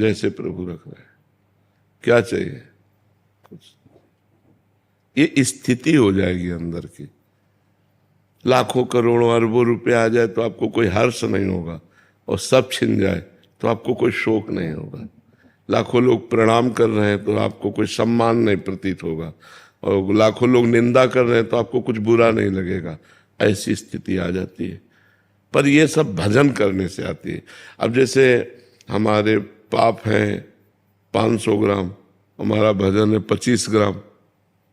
जैसे प्रभु रख रहे हैं। क्या चाहिए? कुछ। ये स्थिति हो जाएगी अंदर की। लाखों करोड़ों अरबों रुपए आ जाए तो आपको कोई हर्ष नहीं होगा, और सब छिन जाए तो आपको कोई शोक नहीं होगा। लाखों लोग प्रणाम कर रहे हैं तो आपको कोई सम्मान नहीं प्रतीत होगा, और लाखों लोग निंदा कर रहे हैं तो आपको कुछ बुरा नहीं लगेगा। ऐसी स्थिति आ जाती है। पर ये सब भजन करने से आती है। अब जैसे हमारे पाप हैं 500 ग्राम, हमारा भजन है 25 ग्राम,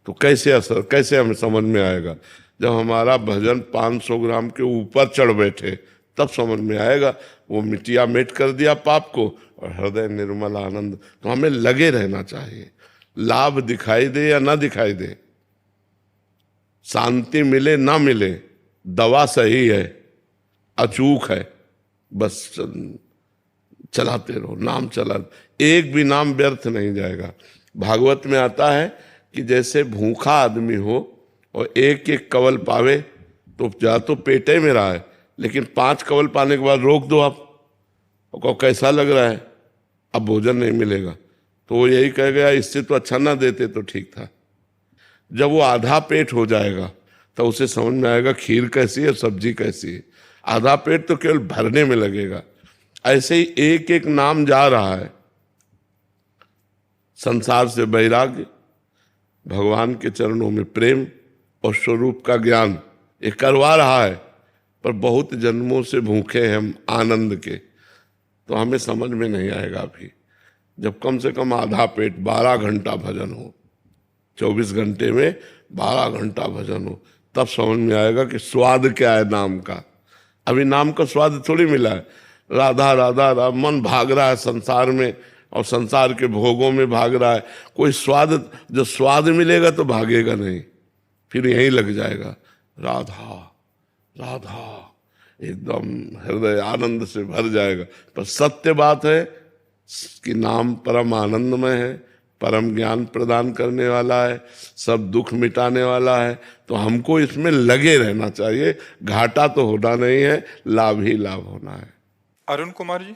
तो कैसे असर, कैसे हमें समझ में आएगा? जब हमारा भजन 500 ग्राम के ऊपर चढ़ बैठे तब समझ में आएगा। वो मिटिया मेट कर दिया पाप को, और हृदय निर्मल आनंद। तो हमें लगे रहना चाहिए, लाभ दिखाई दे या ना दिखाई दे, शांति मिले ना मिले, दवा सही है, अचूक है, बस चलाते रहो, नाम चला। एक भी नाम व्यर्थ नहीं जाएगा। भागवत में आता है कि जैसे भूखा आदमी हो और एक एक कवल पावे, तो जा तो पेटे में रहा है, लेकिन 5 कवल पाने के बाद रोक दो आप, और कैसा लग रहा है, अब भोजन नहीं मिलेगा, तो वो यही कह गया इससे तो अच्छा ना देते तो ठीक था। जब वो आधा पेट हो जाएगा तो उसे समझ में आएगा खीर कैसी है, सब्जी कैसी है। आधा पेट तो केवल भरने में लगेगा। ऐसे ही एक एक नाम जा रहा है। संसार से वैराग्य, भगवान के चरणों में प्रेम और स्वरूप का ज्ञान, ये करवा रहा है। पर बहुत जन्मों से भूखे हैं हम आनंद के, तो हमें समझ में नहीं आएगा अभी। जब कम से कम आधा पेट 12 घंटा भजन हो, 24 घंटे में 12 घंटा भजन हो, तब समझ में आएगा कि स्वाद क्या है नाम का। अभी नाम का स्वाद थोड़ी मिला है। राधा राधा राधा मन भाग रहा है संसार में, और संसार के भोगों में भाग रहा है। कोई स्वाद, जो स्वाद मिलेगा तो भागेगा नहीं, फिर यहीं लग जाएगा। राधा राधा एकदम हृदय आनंद से भर जाएगा। पर सत्य बात है कि नाम परम आनंदमय है, परम ज्ञान प्रदान करने वाला है, सब दुख मिटाने वाला है। तो हमको इसमें लगे रहना चाहिए। घाटा तो होना नहीं है, लाभ ही लाभ होना है। अरुण कुमार जी,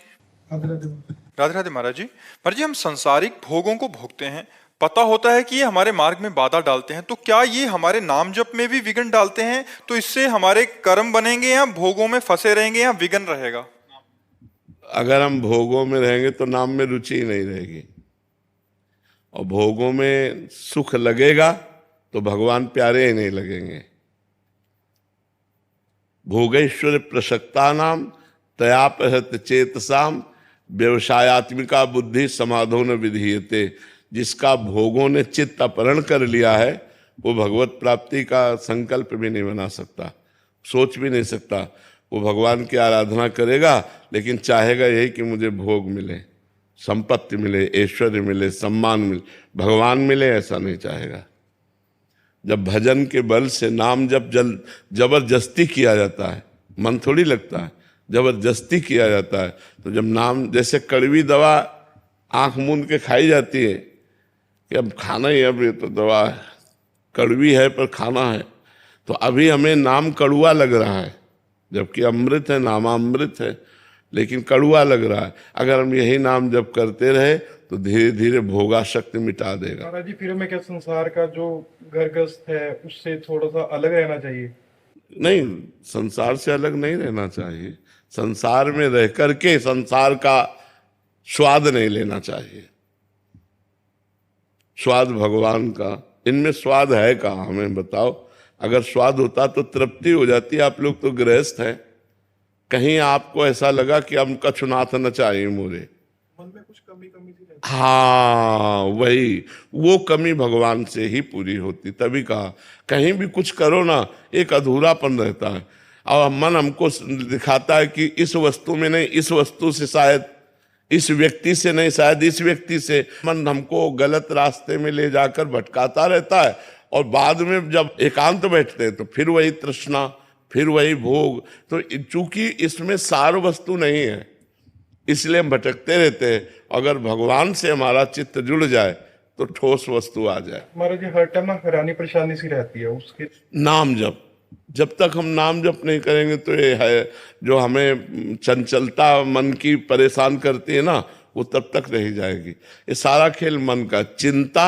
राधे राधे। महाराज जी हम सांसारिक भोगों को भोगते हैं, पता होता है कि ये हमारे मार्ग में बाधा डालते हैं, तो क्या ये हमारे नाम जप में भी विघ्न डालते हैं? तो इससे हमारे कर्म बनेंगे या भोगों में फंसे रहेंगे या विघ्न रहेगा? अगर हम भोगों में रहेंगे तो नाम में रुचि ही नहीं रहेगी, और भोगों में सुख लगेगा तो भगवान प्यारे ही नहीं लगेंगे। भोगेश्वर प्रसक्ता नाम तयापहत चेतसाम व्यवसायत्मिका बुद्धि समाधो न विधीयते। जिसका भोगों ने चित्त अपहरण कर लिया है वो भगवत प्राप्ति का संकल्प भी नहीं बना सकता, सोच भी नहीं सकता। वो भगवान की आराधना करेगा लेकिन चाहेगा यही कि मुझे भोग मिले, संपत्ति मिले, ऐश्वर्य मिले, सम्मान मिले, भगवान मिले, ऐसा नहीं चाहेगा। जब भजन के बल से नाम जब जबरदस्ती किया जाता है, मन थोड़ी लगता है, जबरदस्ती किया जाता है, तो जब नाम, जैसे कड़वी दवा आंख मूंद के खाई जाती है कि अब खाना ही, अब ये तो दवा है, कड़वी है पर खाना है, तो अभी हमें नाम कड़ुआ लग रहा है, जबकि अमृत है, नामामृत है, लेकिन कड़ुआ लग रहा है। अगर हम यही नाम जब करते रहे तो धीरे धीरे भोगाशक्ति मिटा देगा। महाराज जी फिर हमें क्या संसार का जो घर गृहस्थ है उससे थोड़ा सा अलग रहना चाहिए? नहीं, संसार से अलग नहीं रहना चाहिए। संसार में रह करके संसार का स्वाद नहीं लेना चाहिए। स्वाद भगवान का, इनमें स्वाद है कहाँ, हमें बताओ। अगर स्वाद होता तो तृप्ति हो जाती। आप लोग तो गृहस्थ हैं, कहीं आपको ऐसा लगा कि हम कछुनाथ न चाहिए मोरे, मन में कुछ कमी सी रहती? हाँ, वही, वो कमी भगवान से ही पूरी होती। तभी कहा कहीं भी कुछ करो ना, एक अधूरापन रहता है, और मन हमको दिखाता है कि इस वस्तु में नहीं, इस वस्तु से शायद, इस व्यक्ति से नहीं, शायद इस व्यक्ति से। मन हमको गलत रास्ते में ले जाकर भटकाता रहता है, और बाद में जब एकांत बैठते हैं तो फिर वही तृष्णा, फिर वही भोग। तो चूंकि इसमें सार वस्तु नहीं है, इसलिए हम भटकते रहते हैं। अगर भगवान से हमारा चित्त जुड़ जाए तो ठोस वस्तु आ जाए। महाराज जी हर टाइम ना हैरानी परेशानी सी रहती है उसके। नाम जब तक हम नाम जप नहीं करेंगे तो ये है जो हमें चंचलता मन की परेशान करती है ना, वो तब तक रह जाएगी। ये सारा खेल मन का, चिंता,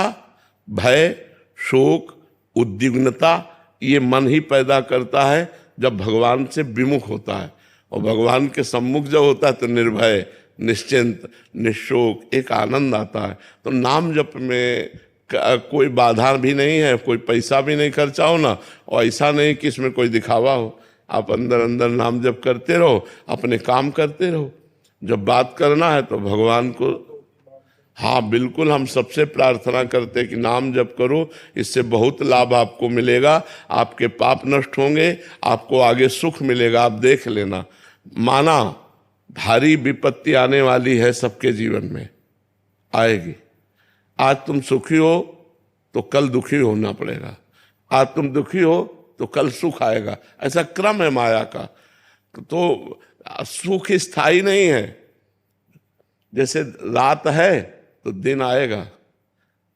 भय, शोक, उद्विग्नता, ये मन ही पैदा करता है जब भगवान से विमुख होता है। और भगवान के सम्मुख जब होता है तो निर्भय, निश्चिंत, निशोक एक आनंद आता है। तो नाम जप में कोई बाधा भी नहीं है, कोई पैसा भी नहीं खर्चा हो ना, और ऐसा नहीं कि इसमें कोई दिखावा हो। आप अंदर अंदर नाम जप करते रहो, अपने काम करते रहो। जब बात करना है तो भगवान को, हाँ बिल्कुल, हम सबसे प्रार्थना करते हैं कि नाम जप करो, इससे बहुत लाभ आपको मिलेगा, आपके पाप नष्ट होंगे, आपको आगे सुख मिलेगा। आप देख लेना, माना भारी विपत्ति आने वाली है, सबके जीवन में आएगी। आज तुम सुखी हो तो कल दुखी होना पड़ेगा, आज तुम दुखी हो तो कल सुख आएगा, ऐसा क्रम है माया का। तो सुख स्थायी नहीं है। जैसे रात है तो दिन आएगा,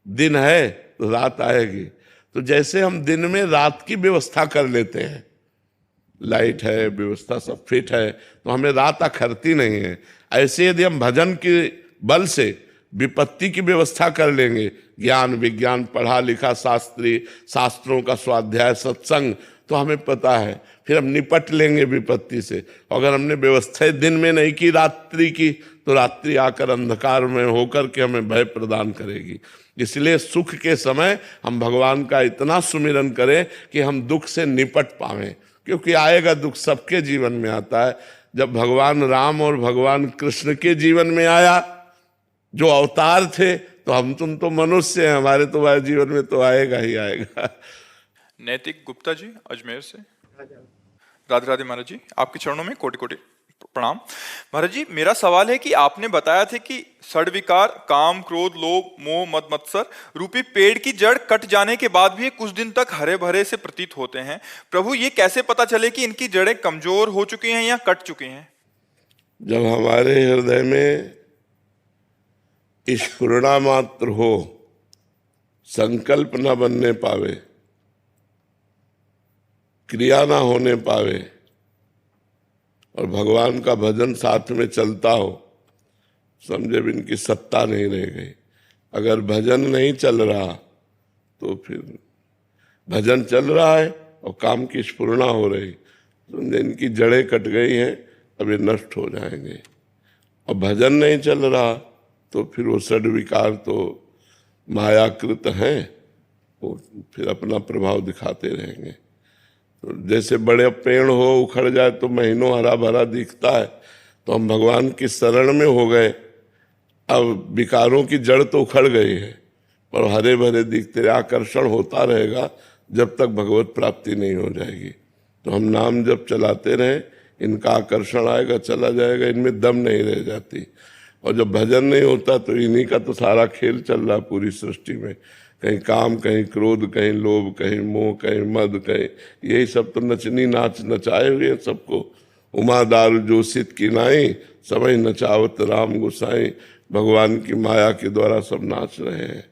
दिन है तो रात आएगी। तो जैसे हम दिन में रात की व्यवस्था कर लेते हैं, लाइट है, व्यवस्था सब फिट है, तो हमें रात अखरती नहीं है। ऐसे यदि हम भजन के बल से विपत्ति की व्यवस्था कर लेंगे, ज्ञान विज्ञान पढ़ा लिखा, शास्त्रों का स्वाध्याय, सत्संग, तो हमें पता है, फिर हम निपट लेंगे विपत्ति से। अगर हमने व्यवस्था दिन में नहीं की, रात्रि की, तो रात्रि आकर अंधकार में होकर के हमें भय प्रदान करेगी। इसलिए सुख के समय हम भगवान का इतना सुमिरन करें कि हम दुख से निपट पावें, क्योंकि आएगा दुख, सबके जीवन में आता है। जब भगवान राम और भगवान कृष्ण के जीवन में आया, जो अवतार थे, तो हम तुम तो मनुष्य हैं, हमारे तो जीवन में तो आएगा ही आएगा। नैतिक गुप्ता जी अजमेर से। राधे राधे महाराज जी, आपके चरणों में कोटि कोटि प्रणाम। महाराज जी, मेरा सवाल है कि आपने बताया था कि षड्विकार, काम, क्रोध, लोभ, मोह, मद मत्सर रूपी पेड़ की जड़ कट जाने के बाद भी कुछ दिन तक हरे भरे से प्रतीत होते हैं। प्रभु, ये कैसे पता चले कि इनकी जड़ें कमजोर हो चुकी हैं या कट चुकी हैं? जब हमारे हृदय में स्फुरणा मात्र हो, संकल्प न बनने पावे, क्रिया ना होने पावे, और भगवान का भजन साथ में चलता हो, समझे भी इनकी सत्ता नहीं रह गई। अगर भजन नहीं चल रहा तो फिर भजन चल रहा है और काम की स्फुरणा हो रही, समझे इनकी जड़ें कट गई हैं, अब ये नष्ट हो जाएंगे। और भजन नहीं चल रहा तो फिर वो षड्विकार तो मायाकृत हैं, वो फिर अपना प्रभाव दिखाते रहेंगे। तो जैसे बड़े पेड़ हो, उखड़ जाए तो महीनों हरा भरा दिखता है, तो हम भगवान की शरण में हो गए, अब विकारों की जड़ तो उखड़ गई है, पर हरे भरे दिखते रहे, आकर्षण होता रहेगा जब तक भगवत प्राप्ति नहीं हो जाएगी। तो हम नाम जब चलाते रहे, इनका आकर्षण आएगा, चला जाएगा, इनमें दम नहीं रह जाती। और जब भजन नहीं होता तो इन्हीं का तो सारा खेल चल रहा पूरी सृष्टि में, कहीं काम, कहीं क्रोध, कहीं लोभ, कहीं मोह, कहीं मद, कहीं यही सब तो नचनी नाच नचाए हुए हैं सबको। उमादार जोशित की नाई, समय नचावत राम गोसाई, भगवान की माया के द्वारा सब नाच रहे हैं।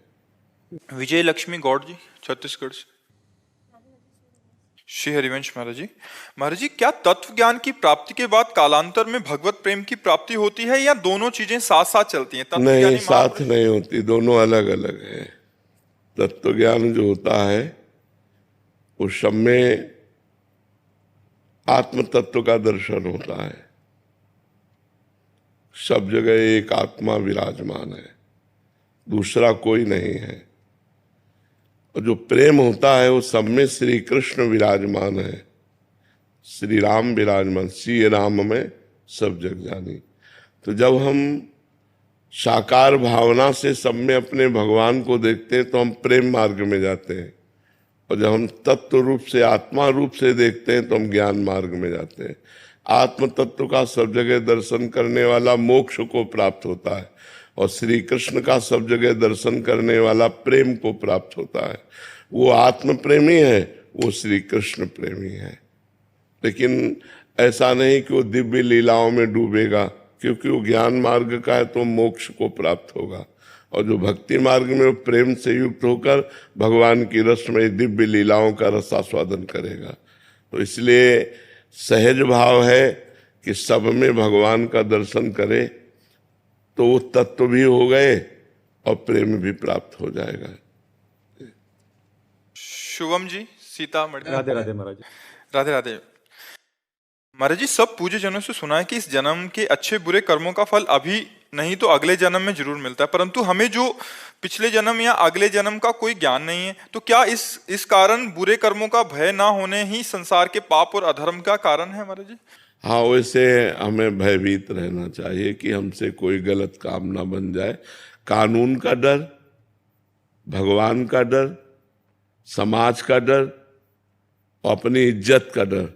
विजय लक्ष्मी गौड़ जी छत्तीसगढ़ से। श्री हरिवंश महाराज जी, महाराज जी, क्या तत्व ज्ञान की प्राप्ति के बाद कालांतर में भगवत प्रेम की प्राप्ति होती है या दोनों चीजें साथ साथ चलती हैं? नहीं, साथ नहीं होती, दोनों अलग अलग है। तत्व ज्ञान जो होता है उस समय आत्म तत्व का दर्शन होता है, सब जगह एक आत्मा विराजमान है, दूसरा कोई नहीं है। और जो प्रेम होता है वो सब में श्री कृष्ण विराजमान है, श्री राम विराजमान, श्री राम में सब जग जानी। तो जब हम साकार भावना से सब में अपने भगवान को देखते हैं तो हम प्रेम मार्ग में जाते हैं, और जब हम तत्व रूप से, आत्मा रूप से देखते हैं तो हम ज्ञान मार्ग में जाते हैं। आत्म तत्व का सब जगह दर्शन करने वाला मोक्ष को प्राप्त होता है, और श्री कृष्ण का सब जगह दर्शन करने वाला प्रेम को प्राप्त होता है। वो आत्म प्रेमी है, वो श्री कृष्ण प्रेमी है। लेकिन ऐसा नहीं कि वो दिव्य लीलाओं में डूबेगा, क्योंकि वो ज्ञान मार्ग का है तो मोक्ष को प्राप्त होगा। और जो भक्ति मार्ग में वो प्रेम से युक्त होकर भगवान की रसमय दिव्य लीलाओं का रसास्वादन करेगा। तो इसलिए सहज भाव है कि सब में भगवान का दर्शन करे, तो वो तत्व भी हो गए और प्रेम भी प्राप्त हो जाएगा। शुभम जी, सीतामढ़ी। राधे राधे महाराज। राधे राधे महाराज जी। सब पूज्य जनों से सुना है कि इस जन्म के अच्छे बुरे कर्मों का फल अभी नहीं तो अगले जन्म में जरूर मिलता है, परंतु हमें जो पिछले जन्म या अगले जन्म का कोई ज्ञान नहीं है, तो क्या इस कारण बुरे कर्मों का भय ना होने ही संसार के पाप और अधर्म का कारण है महाराज जी? हाँ, वैसे हमें भयभीत रहना चाहिए कि हमसे कोई गलत काम ना बन जाए। कानून का डर, भगवान का डर, समाज का डर और अपनी इज्जत का डर,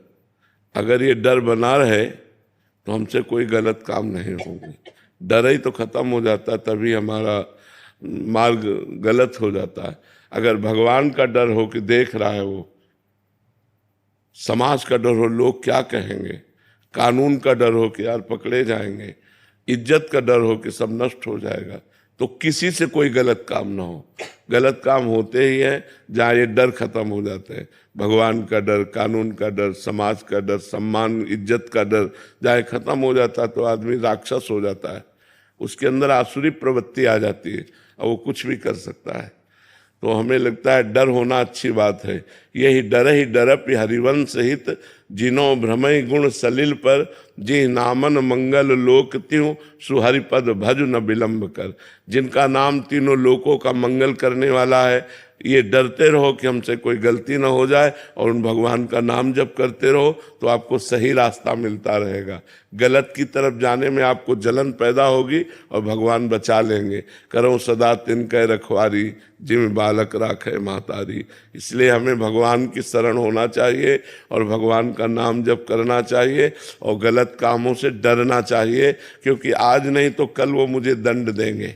अगर ये डर बना रहे तो हमसे कोई गलत काम नहीं होंगे। डर ही तो खत्म हो जाता है, तभी हमारा मार्ग गलत हो जाता है। अगर भगवान का डर हो कि देख रहा है वो, समाज का डर हो लोग क्या कहेंगे, कानून का डर हो कि यार पकड़े जाएंगे, इज्जत का डर हो कि सब नष्ट हो जाएगा, तो किसी से कोई गलत काम ना हो। गलत काम होते ही है जहाँ ये डर खत्म हो जाते हैं। भगवान का डर, कानून का डर, समाज का डर, सम्मान इज्जत का डर जहाँ खत्म हो जाता है तो आदमी राक्षस हो जाता है, उसके अंदर आसुरी प्रवृत्ति आ जाती है और वो कुछ भी कर सकता है। तो हमें लगता है डर होना अच्छी बात है। यही डर ही डरप हरिवंश हित, जिनो भ्रमय गुण सलिल पर, जी नामन मंगल लोक त्यों, सुहरिपद भज न विलंब कर। जिनका नाम तीनों लोकों का मंगल करने वाला है, ये डरते रहो कि हमसे कोई गलती ना हो जाए और उन भगवान का नाम जप करते रहो तो आपको सही रास्ता मिलता रहेगा। गलत की तरफ जाने में आपको जलन पैदा होगी और भगवान बचा लेंगे। करो सदा तिनके रखवारी, जिम बालक राखे मातारी। इसलिए हमें भगवान की शरण होना चाहिए और भगवान का नाम जप करना चाहिए और गलत कामों से डरना चाहिए, क्योंकि आज नहीं तो कल वो मुझे दंड देंगे।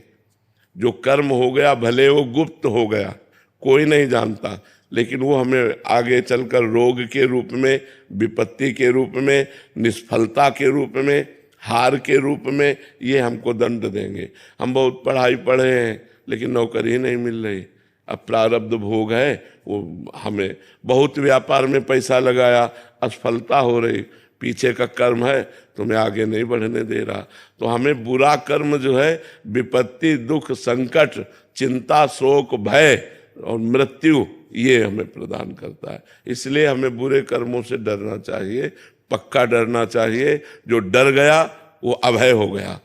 जो कर्म हो गया भले वो गुप्त हो गया, कोई नहीं जानता, लेकिन वो हमें आगे चलकर रोग के रूप में, विपत्ति के रूप में, निष्फलता के रूप में, हार के रूप में ये हमको दंड देंगे। हम बहुत पढ़ाई पढ़े हैं लेकिन नौकरी नहीं मिल रही। अब प्रारब्ध भोग है, वो हमें बहुत व्यापार में पैसा लगाया, असफलता हो रही, पीछे का कर्म है तुम्हें आगे नहीं बढ़ने दे रहा। तो हमें बुरा कर्म जो है विपत्ति, दुख, संकट, चिंता, शोक, भय और मृत्यु ये हमें प्रदान करता है। इसलिए हमें बुरे कर्मों से डरना चाहिए, पक्का डरना चाहिए। जो डर गया वो अभय हो गया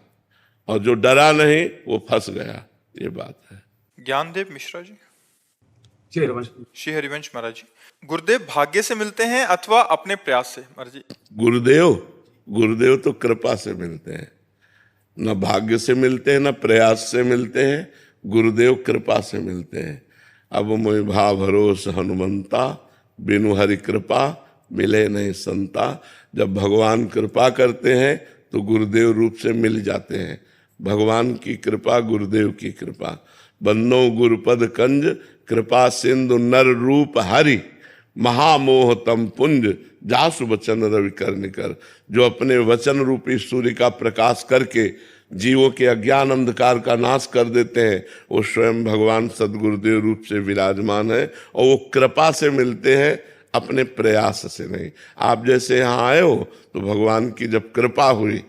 और जो डरा नहीं वो फंस गया, ये बात है। ज्ञानदेव मिश्रा जी। श्री हरिवंश महाराज जी। गुरुदेव भाग्य से मिलते हैं अथवा अपने प्रयास से महाराज जी? गुरुदेव तो कृपा से मिलते हैं, न भाग्य से मिलते हैं न प्रयास से मिलते हैं। गुरुदेव कृपा से मिलते हैं। अब मोहि भा भरोस हनुमंता, बिनु हरि कृपा मिले नहीं संता। जब भगवान कृपा करते हैं तो गुरुदेव रूप से मिल जाते हैं। भगवान की कृपा, गुरुदेव की कृपा। बंदो गुरुपद कंज, कृपा सिंधु नर रूप हरि, महामोह तम पुंज, जासु वचन रवि कर निकर। जो अपने वचन रूपी सूर्य का प्रकाश करके जीवों के अज्ञान अंधकार का नाश कर देते हैं, वो स्वयं भगवान सदगुरुदेव रूप से विराजमान है और वो कृपा से मिलते हैं, अपने प्रयास से नहीं। आप जैसे यहाँ आए हो तो भगवान की जब कृपा हुई,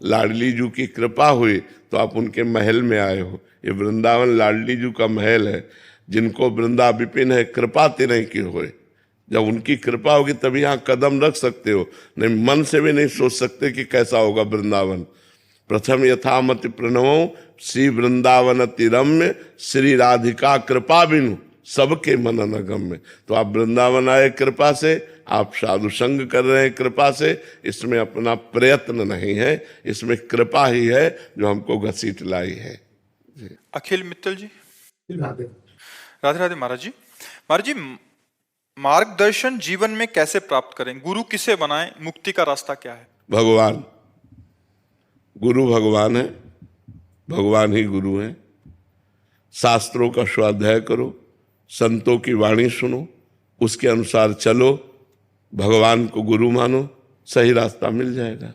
लाडली जू की कृपा हुई तो आप उनके महल में आए हो। ये वृंदावन लाडली जू का महल है। जिनको वृंदा विपिन है कृपा तिनहि की होए। जब उनकी कृपा होगी तभी यहाँ कदम रख सकते हो, नहीं मन से भी नहीं सोच सकते कि कैसा होगा वृंदावन। प्रथम यथामति प्रणवो श्री वृंदावन तिरम्य, श्री राधिका कृपा बिनु सबके मन अनगम्य। तो आप वृंदावन आए कृपा से, आप साधु संग कर रहे हैं कृपा से। इसमें अपना प्रयत्न नहीं है, इसमें कृपा ही है जो हमको घसीट लाई है। अखिल मित्तल जी। राधे राधे महाराज जी। महाराज जी, मार्गदर्शन जीवन में कैसे प्राप्त करें? गुरु किसे बनाएं? मुक्ति का रास्ता क्या है? भगवान, गुरु भगवान है, भगवान ही गुरु है। शास्त्रों का स्वाध्याय करो, संतों की वाणी सुनो, उसके अनुसार चलो, भगवान को गुरु मानो, सही रास्ता मिल जाएगा।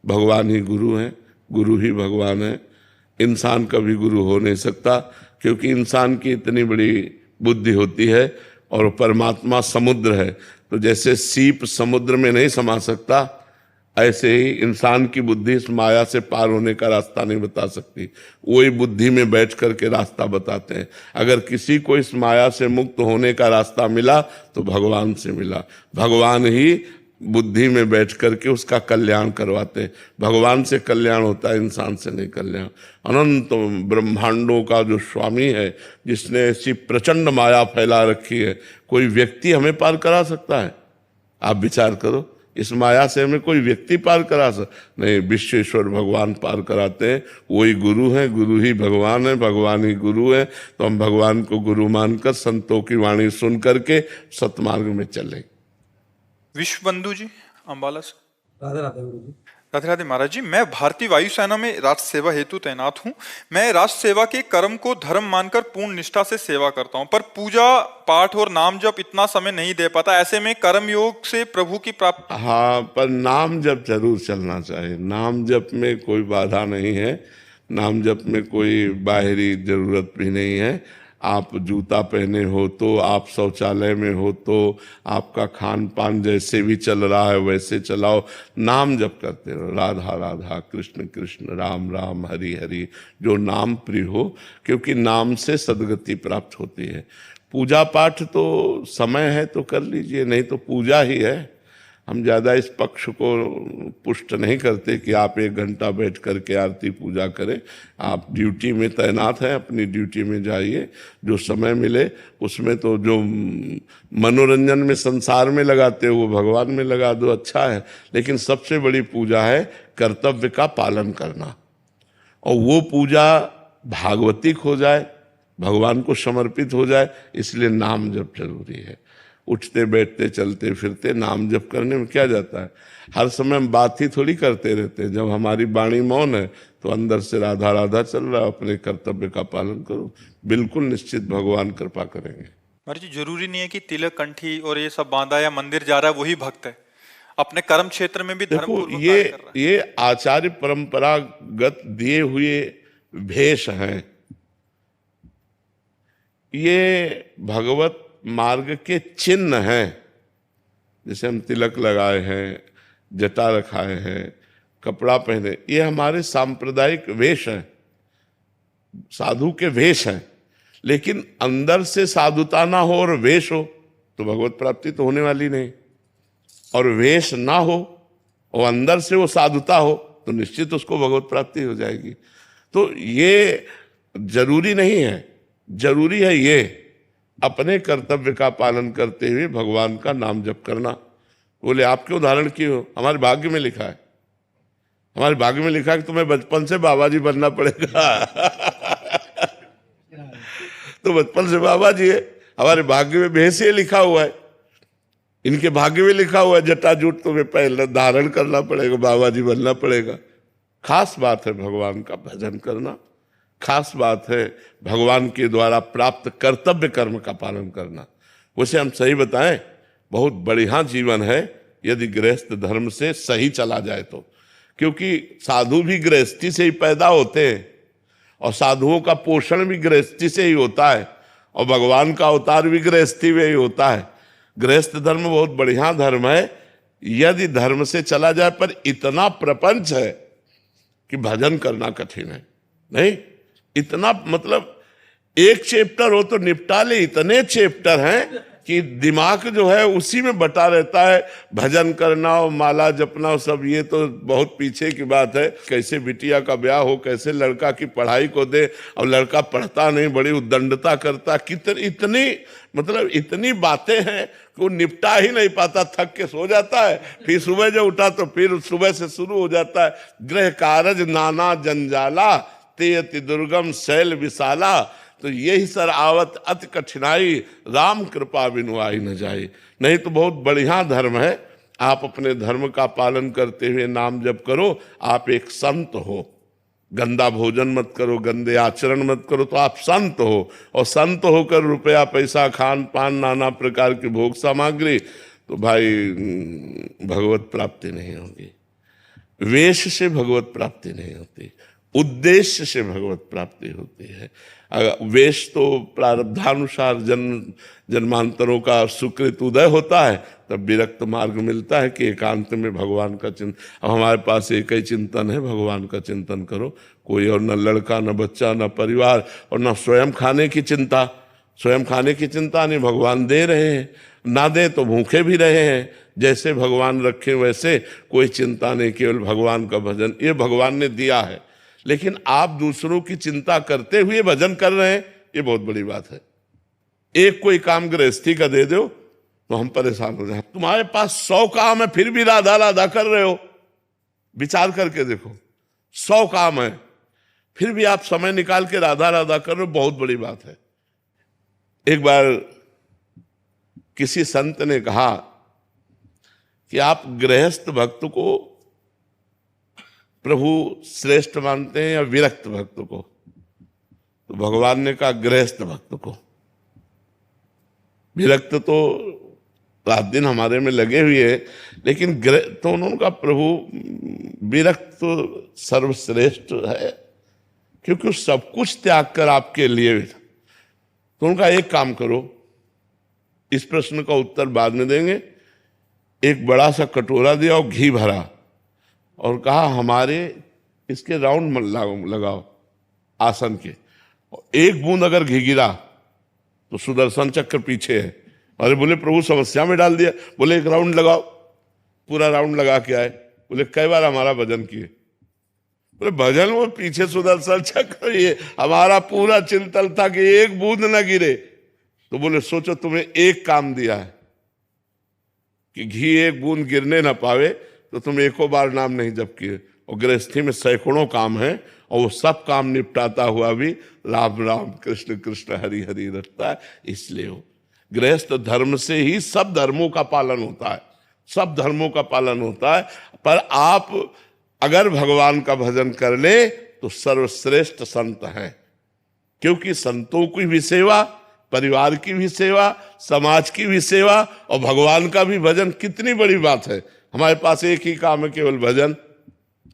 भगवान ही गुरु है, गुरु ही भगवान है। इंसान कभी गुरु हो नहीं सकता, क्योंकि इंसान की इतनी बड़ी बुद्धि होती है और परमात्मा समुद्र है। तो जैसे सीप समुद्र में नहीं समा सकता, ऐसे ही इंसान की बुद्धि इस माया से पार होने का रास्ता नहीं बता सकती, वही बुद्धि में बैठ करके रास्ता बताते हैं। अगर किसी को इस माया से मुक्त होने का रास्ता मिला तो भगवान से मिला। भगवान ही बुद्धि में बैठ करके उसका कल्याण करवाते हैं। भगवान से कल्याण होता है, इंसान से नहीं कल्याण। अनंत ब्रह्मांडों का जो स्वामी है, जिसने ऐसी प्रचंड माया फैला रखी है, कोई व्यक्ति हमें पार करा सकता है? आप विचार करो, इस माया से हमें कोई व्यक्ति पार करा नहीं, विश्वेश्वर भगवान पार कराते हैं। वही गुरु हैं, गुरु ही भगवान है, भगवान ही गुरु है। तो हम भगवान को गुरु मानकर संतों की वाणी सुन करके सतमार्ग में चलें। विश्व बंधु जी अम्बाला से। राधे राधे गुरु जी। राधे राधे महाराज जी, मैं भारतीय वायुसेना में राष्ट्र सेवा हेतु तैनात हूँ। मैं राष्ट्र सेवा के कर्म को धर्म मानकर पूर्ण निष्ठा से सेवा करता हूँ, पर पूजा पाठ और नाम जप इतना समय नहीं दे पाता। ऐसे में कर्म योग से प्रभु की प्राप्ति। हाँ, पर नाम जप जरूर चलना चाहिए। नाम जप में कोई बाधा नहीं है, नाम जप में कोई बाहरी जरूरत भी नहीं है। आप जूता पहने हो तो, आप शौचालय में हो तो, आपका खान पान जैसे भी चल रहा है वैसे चलाओ, नाम जप करते रहो। राधा राधा, कृष्ण कृष्ण, राम राम, हरि हरि, जो नाम प्रिय हो, क्योंकि नाम से सद्गति प्राप्त होती है। पूजा पाठ तो समय है तो कर लीजिए, नहीं तो पूजा ही है। हम ज़्यादा इस पक्ष को पुष्ट नहीं करते कि आप 1 घंटा बैठ करके आरती पूजा करें। आप ड्यूटी में तैनात हैं, अपनी ड्यूटी में जाइए। जो समय मिले उसमें तो जो मनोरंजन में संसार में लगाते हो वो भगवान में लगा दो, अच्छा है। लेकिन सबसे बड़ी पूजा है कर्तव्य का पालन करना, और वो पूजा भागवतिक हो जाए, भगवान को समर्पित हो जाए। इसलिए नाम जप जरूरी है। उठते बैठते चलते फिरते नाम जप करने में क्या जाता है? हर समय हम बात ही थोड़ी करते रहते हैं। जब हमारी वाणी मौन है तो अंदर से राधा राधा चल रहा है। अपने कर्तव्य का पालन करो, बिल्कुल निश्चित भगवान कृपा करेंगे। महाराज जी, जरूरी नहीं है कि तिलक कंठी और ये सब बांधा या मंदिर जा रहा है वही भक्त है। अपने कर्म क्षेत्र में भी धर्म पूर्वक कार्य कर रहा है। ये आचार्य परंपरागत दिए हुए भेष हैं, ये भगवत मार्ग के चिन्ह हैं। जैसे हम तिलक लगाए हैं, जटा रखाए हैं, कपड़ा पहने, ये हमारे सांप्रदायिक वेश हैं, साधु के वेश हैं। लेकिन अंदर से साधुता ना हो और वेश हो तो भगवत प्राप्ति तो होने वाली नहीं। और वेश ना हो और अंदर से वो साधुता हो तो निश्चित उसको भगवत प्राप्ति हो जाएगी। तो ये जरूरी नहीं है, जरूरी है ये अपने कर्तव्य का पालन करते हुए भगवान का नाम जप करना। बोले आपके उदाहरण की हो, हमारे भाग्य में लिखा है, हमारे भाग्य में लिखा है कि तुम्हें बचपन से बाबा जी बनना पड़ेगा। तो बचपन से बाबा जी है, हमारे भाग्य में भेषे लिखा हुआ है, इनके भाग्य में लिखा हुआ है जटाजूट तुम्हें पहले धारण करना पड़ेगा, बाबा जी बनना पड़ेगा। खास बात है भगवान का भजन करना, खास बात है भगवान के द्वारा प्राप्त कर्तव्य कर्म का पालन करना। वैसे हम सही बताएं, बहुत बढ़िया जीवन है यदि गृहस्थ धर्म से सही चला जाए तो। क्योंकि साधु भी गृहस्थी से ही पैदा होते हैं और साधुओं का पोषण भी गृहस्थी से ही होता है और भगवान का अवतार भी गृहस्थी में ही होता है। गृहस्थ धर्म बहुत बढ़िया धर्म है यदि धर्म से चला जाए, पर इतना प्रपंच है कि भजन करना कठिन है। नहीं, इतना मतलब एक चैप्टर हो तो निपटा ले, इतने चैप्टर हैं कि दिमाग जो है उसी में बटा रहता है। भजन करना और माला जपना और सब ये तो बहुत पीछे की बात है। कैसे बिटिया का ब्याह हो, कैसे लड़का की पढ़ाई को दे, और लड़का पढ़ता नहीं, बड़ी उद्दंडता करता, इतनी मतलब इतनी बातें हैं कि वो निपटा ही नहीं पाता, थक के सो जाता है। फिर सुबह जब उठा तो फिर सुबह से शुरू हो जाता है। गृह कारज नाना जंजाला, ते अति दुर्गम शैल विशाला। तो यही सर आवत अति कठिनाई, राम कृपा बिनु आई न जाए। नहीं तो बहुत बढ़िया धर्म है। आप अपने धर्म का पालन करते हुए नाम जप करो, आप एक संत हो। गंदा भोजन मत करो, गंदे आचरण मत करो, तो आप संत हो। और संत होकर रुपया पैसा, खान पान, नाना प्रकार की भोग सामग्री, तो भाई भगवत प्राप्ति नहीं होगी। वेश से भगवत प्राप्ति नहीं होती, उद्देश्य से भगवत प्राप्ति होती है। वेश तो प्रारब्धानुसार जन्म जन्मांतरों का सुकृत उदय होता है, तब विरक्त मार्ग मिलता है कि एकांत में भगवान का चिंतन। अब हमारे पास एक ही चिंतन है, भगवान का चिंतन करो। कोई और न लड़का, न बच्चा, न परिवार, और न स्वयं खाने की चिंता। स्वयं खाने की चिंता नहीं, भगवान दे रहे हैं, ना दे तो भूखे भी रहे हैं। जैसे भगवान रखे वैसे कोई चिंता नहीं, केवल भगवान का भजन, ये भगवान ने दिया है। लेकिन आप दूसरों की चिंता करते हुए भजन कर रहे हैं, ये बहुत बड़ी बात है। एक कोई काम गृहस्थी का दे दो तो हम परेशान हो जाए। तुम्हारे पास 100 काम है फिर भी राधा राधा कर रहे हो, विचार करके देखो। 100 काम है फिर भी आप समय निकाल के राधा राधा कर रहे हो, बहुत बड़ी बात है। एक बार किसी संत ने कहा कि आप गृहस्थ भक्त को प्रभु श्रेष्ठ मानते हैं या विरक्त भक्त को? तो भगवान ने कहा गृहस्थ भक्त को। विरक्त तो रात दिन हमारे में लगे हुए हैं, लेकिन तो उन्होंने कहा प्रभु विरक्त तो सर्वश्रेष्ठ है, क्योंकि सब कुछ त्याग कर आपके लिए। तो उनका एक काम करो, इस प्रश्न का उत्तर बाद में देंगे। एक बड़ा सा कटोरा दिया और घी भरा और कहा हमारे इसके राउंड लगाओ आसन के, एक बूंद अगर घी गिरा तो सुदर्शन चक्र पीछे है। अरे बोले प्रभु समस्या में डाल दिया। बोले एक राउंड लगाओ। पूरा राउंड लगा के आए। बोले कई बार हमारा भजन किए? बोले भजन वो पीछे सुदर्शन चक्र, ये हमारा पूरा चिंतन था कि एक बूंद न गिरे। तो बोले सोचो तुम्हें एक काम दिया है कि घी एक बूंद गिरने ना पावे, तो तुम एको बार नाम नहीं जप किए। और गृहस्थी में सैकड़ों काम है और वो सब काम निपटाता हुआ भी राम राम कृष्ण कृष्ण हरि हरि रटता है। इसलिए वो गृहस्थ धर्म से ही सब धर्मों का पालन होता है, सब धर्मों का पालन होता है। पर आप अगर भगवान का भजन कर ले तो सर्वश्रेष्ठ संत हैं, क्योंकि संतों की भी सेवा, परिवार की भी सेवा, समाज की भी सेवा और भगवान का भी भजन, कितनी बड़ी बात है। हमारे पास एक ही काम है, केवल भजन,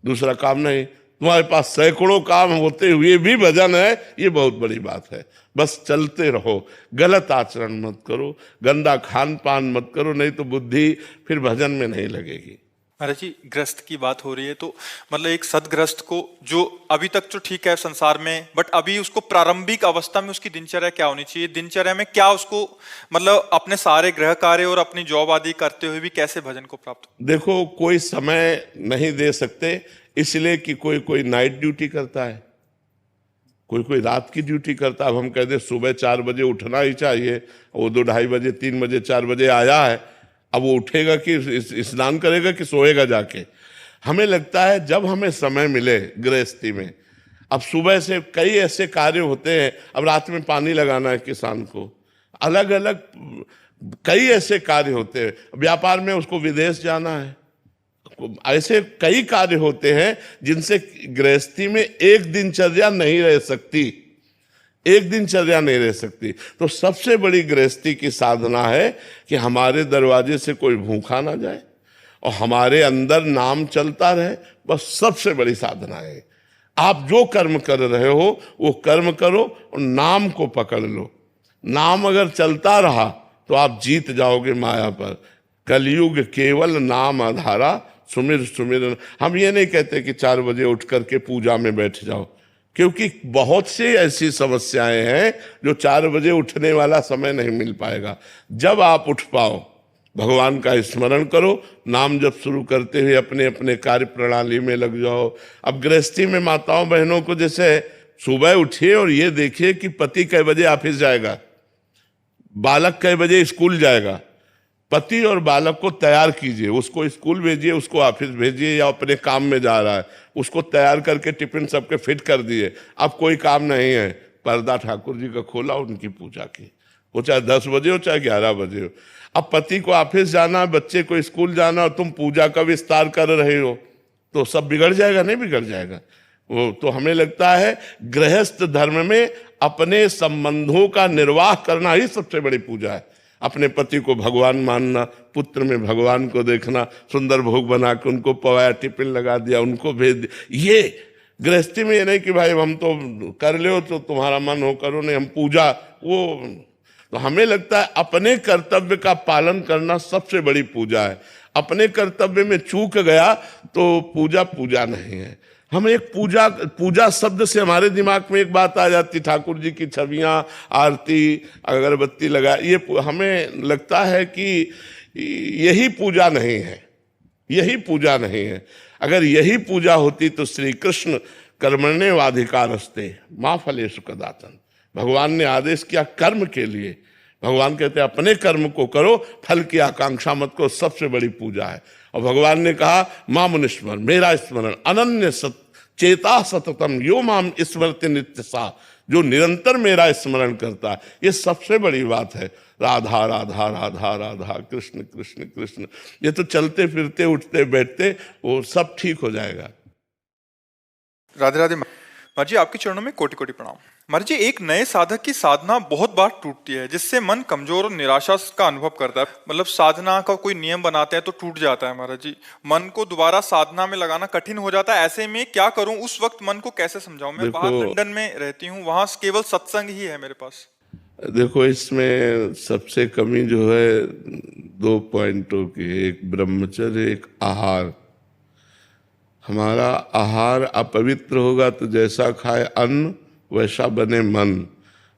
दूसरा काम नहीं। तुम्हारे पास सैकड़ों काम होते हुए भी भजन है, ये बहुत बड़ी बात है। बस चलते रहो, गलत आचरण मत करो, गंदा खान पान मत करो, नहीं तो बुद्धि फिर भजन में नहीं लगेगी। महाराज जी, ग्रस्त की बात हो रही है तो मतलब एक सदग्रस्त को जो अभी तक तो ठीक है संसार में, बट अभी उसको प्रारंभिक अवस्था में उसकी दिनचर्या क्या होनी चाहिए? दिनचर्या में क्या उसको मतलब अपने सारे गृह कार्य और अपनी जॉब आदि करते हुए भी कैसे भजन को प्राप्त हो? देखो, कोई समय नहीं दे सकते इसलिए कि कोई कोई नाइट ड्यूटी करता है, कोई कोई रात की ड्यूटी करता है। अब हम कहते सुबह 4 बजे उठना ही चाहिए, वो 2 ढाई बजे 3 बजे 4 बजे आया है, अब वो उठेगा कि स्नान करेगा कि सोएगा जाके? हमें लगता है जब हमें समय मिले गृहस्थी में, अब सुबह से कई ऐसे कार्य होते हैं, अब रात में पानी लगाना है किसान को, अलग अलग कई ऐसे कार्य होते हैं, व्यापार में उसको विदेश जाना है, ऐसे कई कार्य होते हैं जिनसे गृहस्थी में एक दिनचर्या नहीं रह सकती, एक दिनचर्या नहीं रह सकती। तो सबसे बड़ी गृहस्थी की साधना है कि हमारे दरवाजे से कोई भूखा ना जाए और हमारे अंदर नाम चलता रहे, बस सबसे बड़ी साधना है। आप जो कर्म कर रहे हो वो कर्म करो और नाम को पकड़ लो। नाम अगर चलता रहा तो आप जीत जाओगे माया पर। कलयुग केवल नाम आधारा, सुमिर सुमिर। हम ये नहीं कहते कि 4 बजे उठ करके पूजा में बैठ जाओ, क्योंकि बहुत सी ऐसी समस्याएं हैं जो 4 बजे उठने वाला समय नहीं मिल पाएगा। जब आप उठ पाओ, भगवान का स्मरण करो, नाम जब शुरू करते हुए अपने अपने कार्य प्रणाली में लग जाओ। अब गृहस्थी में माताओं बहनों को जैसे सुबह उठिए और ये देखिए कि पति कै बजे ऑफिस जाएगा, बालक कै बजे स्कूल जाएगा। पति और बालक को तैयार कीजिए, उसको स्कूल भेजिए, उसको ऑफिस भेजिए या अपने काम में जा रहा है उसको तैयार करके टिफिन सबके फिट कर दिए। अब कोई काम नहीं है, पर्दा ठाकुर जी का खोला, उनकी पूजा की, वो चाहे 10 बजे हो चाहे 11 बजे हो। अब पति को ऑफिस जाना, बच्चे को स्कूल जाना और तुम पूजा का विस्तार कर रहे हो तो सब बिगड़ जाएगा? नहीं बिगड़ जाएगा। वो तो हमें लगता है गृहस्थ धर्म में अपने संबंधों का निर्वाह करना ही सबसे बड़ी पूजा है। अपने पति को भगवान मानना, पुत्र में भगवान को देखना, सुंदर भोग बना के उनको पवाया, टिफिन लगा दिया, उनको भेज दिया, ये गृहस्थी में ये नहीं कि भाई हम तो कर लो तो तुम्हारा मन हो करो, नहीं हम पूजा, वो तो हमें लगता है अपने कर्तव्य का पालन करना सबसे बड़ी पूजा है। अपने कर्तव्य में चूक गया तो पूजा पूजा नहीं है। हम एक पूजा शब्द से हमारे दिमाग में एक बात आ जाती, ठाकुर जी की छवियां, आरती, अगरबत्ती लगा, ये हमें लगता है कि यही पूजा नहीं है, यही पूजा नहीं है। अगर यही पूजा होती तो श्री कृष्ण कर्मण्येवाधिकारस्ते मा फलेषु कदाचन, भगवान ने आदेश किया कर्म के लिए। भगवान कहते हैं अपने कर्म को करो, फल की आकांक्षा मत करो, सबसे बड़ी पूजा है। और भगवान ने कहा मामुनिस्मरण, मेरा स्मरण, अनन्य चेता सततम यो माम स्मरति नित्य सा, जो निरंतर मेरा स्मरण करता है, ये सबसे बड़ी बात है। राधा राधा राधा राधा, कृष्ण कृष्ण कृष्ण, ये तो चलते फिरते उठते बैठते वो सब ठीक हो जाएगा। राधे राधे महाराज जी, आपके चरणों में कोटि कोटि प्रणाम। महाराज जी, एक नए साधक की साधना बहुत बार टूटती है, जिससे मन कमजोर और निराशा का अनुभव करता है। मतलब साधना का कोई नियम बनाते हैं तो टूट जाता है महाराज जी, मन को दोबारा साधना में लगाना कठिन हो जाता है। ऐसे में क्या करूं, उस वक्त मन को कैसे समझाऊं? मैं बाहर लंदन में रहती हूँ, वहां केवल सत्संग ही है मेरे पास। देखो, इसमें सबसे कमी जो है 2 पॉइंटों की, एक ब्रह्मचर्य, एक आहार। हमारा आहार अपवित्र होगा तो जैसा खाए अन्न वैसा बने मन,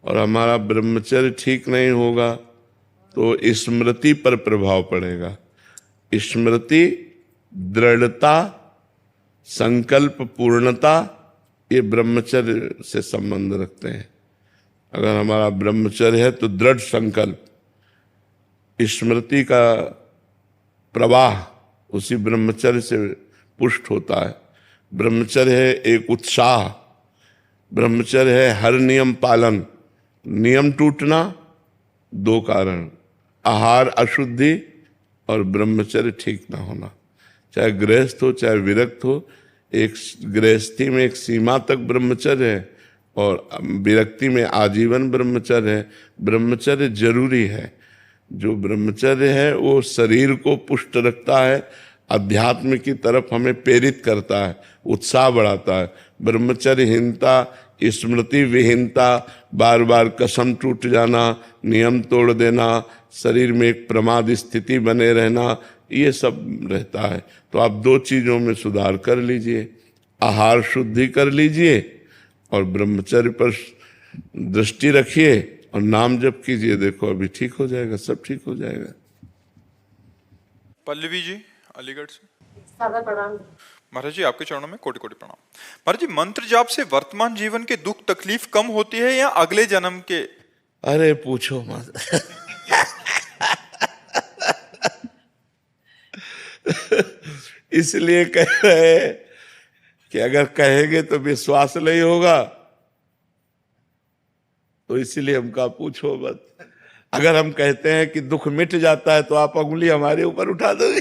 और हमारा ब्रह्मचर्य ठीक नहीं होगा तो स्मृति पर प्रभाव पड़ेगा। स्मृति, दृढ़ता, संकल्प पूर्णता, ये ब्रह्मचर्य से संबंध रखते हैं। अगर हमारा ब्रह्मचर्य है तो दृढ़ संकल्प, स्मृति का प्रवाह उसी ब्रह्मचर्य से पुष्ट होता है। ब्रह्मचर्य है एक उत्साह, ब्रह्मचर्य है हर नियम पालन। नियम टूटना 2 कारण, आहार अशुद्धि और ब्रह्मचर्य ठीक ना होना। चाहे गृहस्थ हो चाहे विरक्त हो, एक गृहस्थी में एक सीमा तक ब्रह्मचर्य है और विरक्ति में आजीवन ब्रह्मचर्य है। ब्रह्मचर्य जरूरी है। जो ब्रह्मचर्य है वो शरीर को पुष्ट रखता है, अध्यात्म की तरफ हमें प्रेरित करता है, उत्साह बढ़ाता है। ब्रह्मचर्यहीनता, स्मृति विहीनता, बार बार कसम टूट जाना, नियम तोड़ देना, शरीर में एक प्रमाद स्थिति बने रहना, ये सब रहता है। तो आप 2 चीज़ों में सुधार कर लीजिए, आहार शुद्धि कर लीजिए और ब्रह्मचर्य पर दृष्टि रखिए और नाम जप कीजिए। देखो अभी ठीक हो जाएगा, सब ठीक हो जाएगा। पल्लवी जी अलीगढ़ से। सादर प्रणाम महाराज जी, आपके चरणों में कोटि कोटि प्रणाम। महाराज जी, मंत्र जाप से वर्तमान जीवन के दुख तकलीफ कम होती है या अगले जन्म के? अरे पूछो मत। इसलिए कह रहे हैं कि अगर कहेंगे तो विश्वास नहीं होगा, तो इसलिए हम कहा पूछो मत। अगर हम कहते हैं कि दुख मिट जाता है तो आप उंगली हमारे ऊपर उठा दोगे।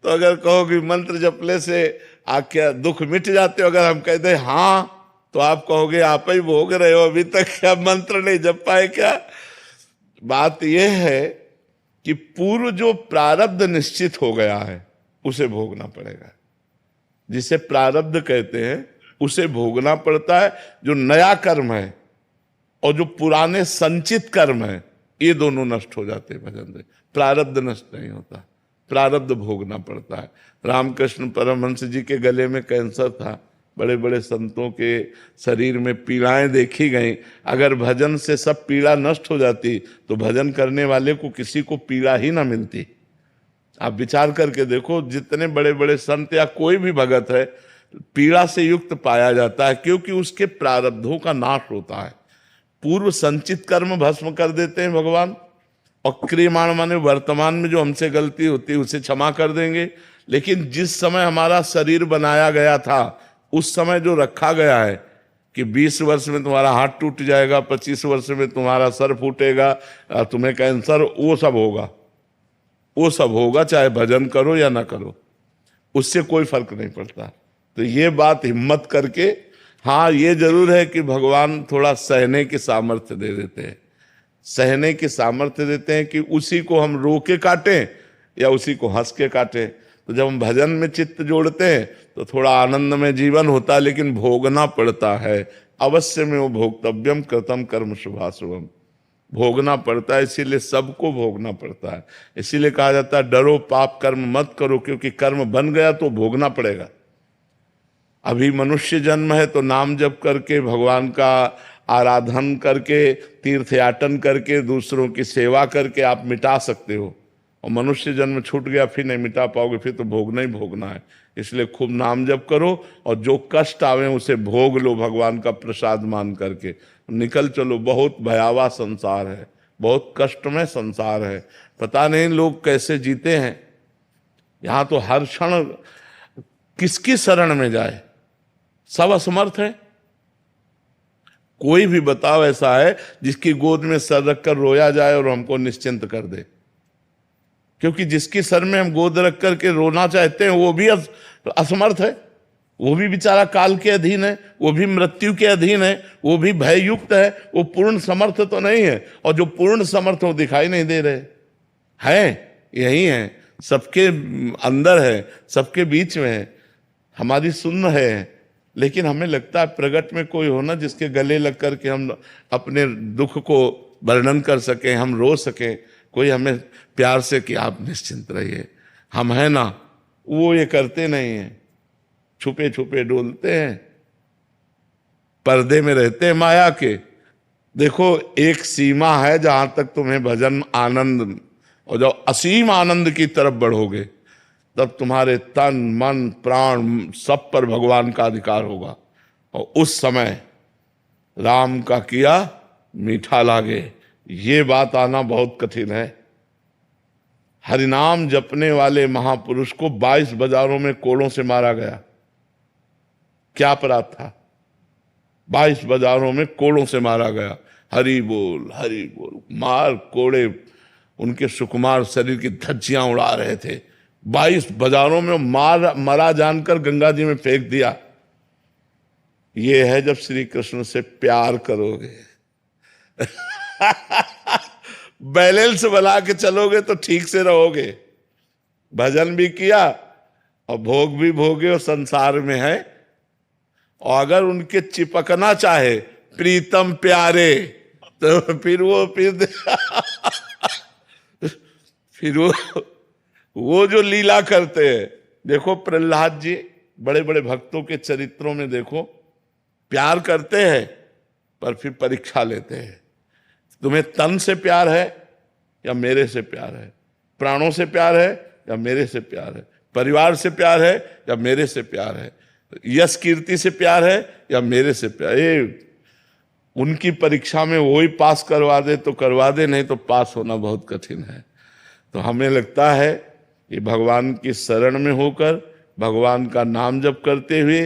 तो अगर कहोगे मंत्र जपने से क्या दुख मिट जाते हो, अगर हम कहते हैं हाँ, तो आप कहोगे आप ही भोग रहे हो, अभी तक क्या मंत्र नहीं जप पाए क्या? बात यह है कि पूर्व जो प्रारब्ध निश्चित हो गया है उसे भोगना पड़ेगा। जिसे प्रारब्ध कहते हैं उसे भोगना पड़ता है। जो नया कर्म है और जो पुराने संचित कर्म है, ये दोनों नष्ट हो जाते हैं भजन से। प्रारब्ध नष्ट नहीं होता, प्रारब्ध भोगना पड़ता है। रामकृष्ण परमहंस जी के गले में कैंसर था, बड़े बड़े संतों के शरीर में पीड़ाएं देखी गई। अगर भजन से सब पीड़ा नष्ट हो जाती तो भजन करने वाले को किसी को पीड़ा ही ना मिलती। आप विचार करके देखो, जितने बड़े बड़े संत या कोई भी भगत है, पीड़ा से युक्त पाया जाता है, क्योंकि उसके प्रारब्धों का नाश होता है। पूर्व संचित कर्म भस्म कर देते हैं भगवान, और क्रियमाण माने वर्तमान में जो हमसे गलती होती है उसे क्षमा कर देंगे। लेकिन जिस समय हमारा शरीर बनाया गया था, उस समय जो रखा गया है कि 20 वर्ष में तुम्हारा हाथ टूट जाएगा, 25 वर्ष में तुम्हारा सर फूटेगा, तुम्हें कैंसर, वो सब होगा, वो सब होगा, चाहे भजन करो या ना करो, उससे कोई फर्क नहीं पड़ता। तो ये बात हिम्मत करके, हाँ ये जरूर है कि भगवान थोड़ा सहने की सामर्थ्य दे देते हैं, सहने की सामर्थ्य देते हैं कि उसी को हम रो के काटें या उसी को हंस के काटें। तो जब हम भजन में चित्त जोड़ते हैं तो थोड़ा आनंद में जीवन होता है, लेकिन भोगना पड़ता है। अवश्य में वो भोक्तव्यम कृतम कर्म शुभाशुभम, भोगना पड़ता है, इसीलिए सबको भोगना पड़ता है। इसीलिए कहा जाता है डरो पाप कर्म मत करो, क्योंकि कर्म बन गया तो भोगना पड़ेगा। अभी मनुष्य जन्म है तो नाम जप करके, भगवान का आराधन करके, तीर्थयाटन करके, दूसरों की सेवा करके आप मिटा सकते हो, और मनुष्य जन्म छूट गया फिर नहीं मिटा पाओगे, फिर तो भोगना ही भोगना है। इसलिए खूब नाम जप करो और जो कष्ट आवे उसे भोग लो भगवान का प्रसाद मान करके, निकल चलो। बहुत भयावह संसार है, बहुत कष्टमय संसार है, पता नहीं लोग कैसे जीते हैं। यहाँ तो हर क्षण किसकी शरण में जाए, सब असमर्थ है। कोई भी बताओ ऐसा है जिसकी गोद में सर रखकर रोया जाए और हमको निश्चिंत कर दे, क्योंकि जिसकी सर में हम गोद रख करके रोना चाहते हैं वो भी असमर्थ है, वो भी बेचारा काल के अधीन है, वो भी मृत्यु के अधीन है, वो भी भययुक्त है, वो पूर्ण समर्थ तो नहीं है। और जो पूर्ण समर्थ हो दिखाई नहीं दे रहे हैं, यही है, सबके अंदर है, सबके बीच में है, हमारी सुन्न है। लेकिन हमें लगता है प्रगट में कोई हो ना जिसके गले लग करके हम अपने दुख को वर्णन कर सकें, हम रो सकें, कोई हमें प्यार से कि आप निश्चिंत रहिए हम हैं ना। वो ये करते नहीं हैं, छुपे छुपे डोलते हैं, पर्दे में रहते हैं माया के। देखो एक सीमा है जहां तक तुम्हें भजन आनंद, और जब असीम आनंद की तरफ बढ़ोगे तब तुम्हारे तन मन प्राण सब पर भगवान का अधिकार होगा, और उस समय राम का किया मीठा लागे, ये बात आना बहुत कठिन है। हरिनाम जपने वाले महापुरुष को 22 बाजारों में कोड़ों से मारा गया। क्या अपराध था? 22 बाजारों में कोड़ों से मारा गया। हरि बोल मार कोड़े उनके सुकुमार शरीर की धज्जियां उड़ा रहे थे। 22 बाजारों में मरा जानकर गंगा जी में फेंक दिया। ये है जब श्री कृष्ण से प्यार करोगे। बैलेंस बना के चलोगे तो ठीक से रहोगे। भजन भी किया और भोग भी भोगे और संसार में है। और अगर उनके चिपकना चाहे प्रीतम प्यारे तो फिर वो जो लीला करते हैं। देखो प्रहलाद जी बड़े बड़े भक्तों के चरित्रों में देखो, प्यार करते हैं पर फिर परीक्षा लेते हैं। तुम्हें तन से प्यार है या मेरे से प्यार है, प्राणों से प्यार है या मेरे से प्यार है, परिवार से प्यार है या मेरे से प्यार है, यश कीर्ति से प्यार है या मेरे से प्यार। ये उनकी परीक्षा में वही पास करवा दे तो करवा दे, नहीं तो पास होना बहुत कठिन है। तो हमें लगता है कि भगवान की शरण में होकर भगवान का नाम जप करते हुए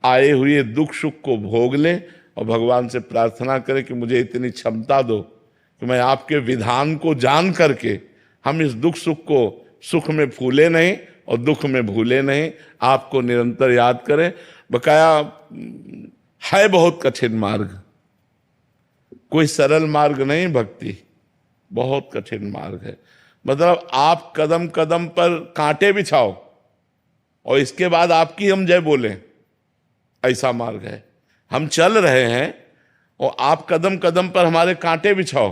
आए हुए दुख सुख को भोग लें और भगवान से प्रार्थना करें कि मुझे इतनी क्षमता दो कि मैं आपके विधान को जान करके हम इस दुख सुख को सुख में फूले नहीं और दुख में भूले नहीं, आपको निरंतर याद करें। बकाया है बहुत कठिन मार्ग, कोई सरल मार्ग नहीं, भक्ति बहुत कठिन मार्ग है। मतलब आप कदम कदम पर कांटे बिछाओ और इसके बाद आपकी हम जय बोलें, ऐसा मार्ग है। हम चल रहे हैं और आप कदम कदम पर हमारे कांटे बिछाओ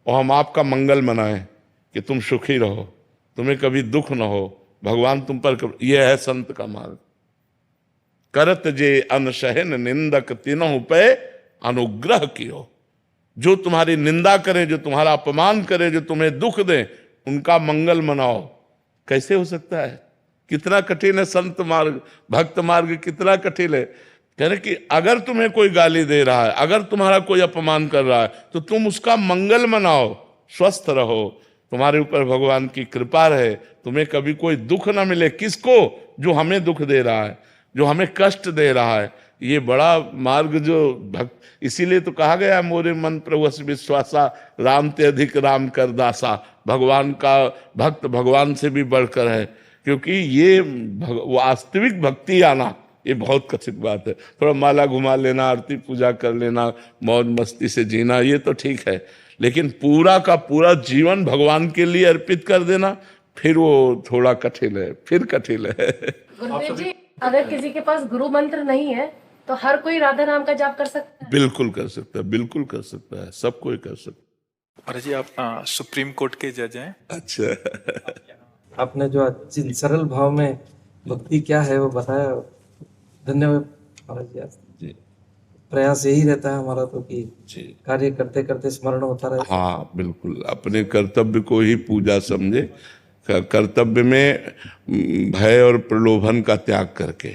और हम आपका मंगल मनाएं कि तुम सुखी रहो, तुम्हें कभी दुख न हो, भगवान तुम पर। यह है संत का मार्ग। करत जे अनशहन निंदक तीनों पे अनुग्रह कियो। जो तुम्हारी निंदा करे, जो तुम्हारा अपमान करे, जो तुम्हें दुख दे, उनका मंगल मनाओ। कैसे हो सकता है? कितना कठिन है संत मार्ग, भक्त मार्ग कितना कठिन है। कह रहे कि अगर तुम्हें कोई गाली दे रहा है, अगर तुम्हारा कोई अपमान कर रहा है, तो तुम उसका मंगल मनाओ, स्वस्थ रहो, तुम्हारे ऊपर भगवान की कृपा रहे, तुम्हें कभी कोई दुख ना मिले। किसको? जो हमें दुख दे रहा है, जो हमें कष्ट दे रहा है। ये बड़ा मार्ग जो भक्त, इसीलिए तो कहा गया मोरे मन प्रभु विश्वासा, राम ते अधिक राम कर दासा। भगवान का भक्त भगवान से भी बढ़कर है, क्योंकि ये वास्तविक भक्ति आना ये बहुत कठिन बात है। थोड़ा माला घुमा लेना, आरती पूजा कर लेना, मौज मस्ती से जीना, ये तो ठीक है, लेकिन पूरा का पूरा जीवन भगवान के लिए अर्पित कर देना, फिर वो थोड़ा कठिन है, फिर कठिन है। गुरुदेव जी, अगर किसी के पास गुरु मंत्र नहीं है तो हर कोई राधा नाम का जाप कर सकता है? बिल्कुल कर सकता है, बिल्कुल कर सकता है, सब कोई कर सकता महाराज जी आप सुप्रीम कोर्ट के जज हैं। है। अच्छा, आपने जो सरल भाव में भक्ति क्या है वो बताया, धन्यवाद महाराज जी। जी प्रयास यही रहता है हमारा तो कि जी, कार्य करते करते स्मरण होता रहे। हाँ बिल्कुल, अपने कर्तव्य को ही पूजा समझे। कर्तव्य में भय और प्रलोभन का त्याग करके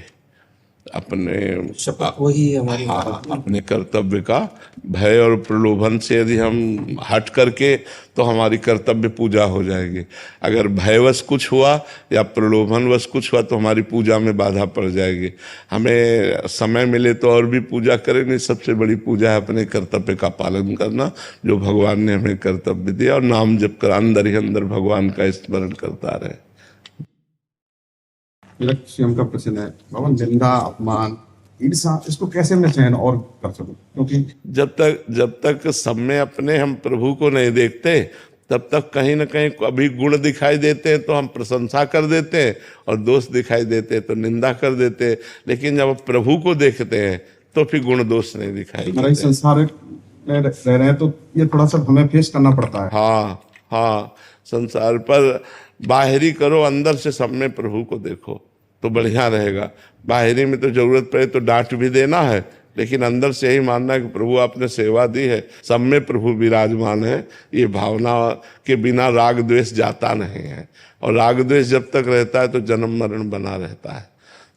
अपने शपथ वही है हमारी। हाँ, अपने कर्तव्य का भय और प्रलोभन से यदि हम हट करके तो हमारी कर्तव्य पूजा हो जाएगी। अगर भयवश कुछ हुआ या प्रलोभनवश कुछ हुआ तो हमारी पूजा में बाधा पड़ जाएगी। हमें समय मिले तो और भी पूजा करें, नहीं सबसे बड़ी पूजा है अपने कर्तव्य का पालन करना, जो भगवान ने हमें कर्तव्य दिया, और नाम जप कर अंदर ही अंदर भगवान का स्मरण करता रहे। स्वयं का प्रश्न है बाबा, निंदा, अपमान, ईर्षा, इसको कैसे मैं सहन और कर सकूं? क्योंकि जब तक सब में अपने हम प्रभु को नहीं देखते तब तक कहीं ना कहीं अभी गुण दिखाई देते हैं तो हम प्रशंसा कर देते हैं, और दोष दिखाई देते हैं तो निंदा कर देते हैं। लेकिन जब प्रभु को देखते हैं तो फिर गुण दोष नहीं दिखाई हमारे देते। संसार में रह रहे हैं तो ये थोड़ा सा हमें फेस करना पड़ता है। हाँ हाँ, संसार पर बाहरी करो, अंदर से सब में प्रभु को देखो तो बढ़िया रहेगा। बाहरी में तो जरूरत पड़े तो डांट भी देना है, लेकिन अंदर से यही मानना है कि प्रभु आपने सेवा दी है, सब में प्रभु विराजमान है। ये भावना के बिना राग द्वेष जाता नहीं है, और राग द्वेष जब तक रहता है तो जन्म मरण बना रहता है।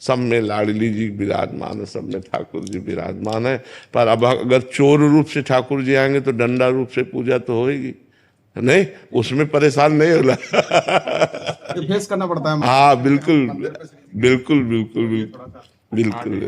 सब में लाडली जी विराजमान है, सब में ठाकुर जी विराजमान है। पर अब अगर चोर रूप से ठाकुर जी आएंगे तो डंडा रूप से पूजा तो होगी नहीं, उसमें परेशान नहीं होला। ये फेस करना पड़ता है। हाँ बिल्कुल बिल्कुल बिल्कुल बिल्कुल बिल्कुल।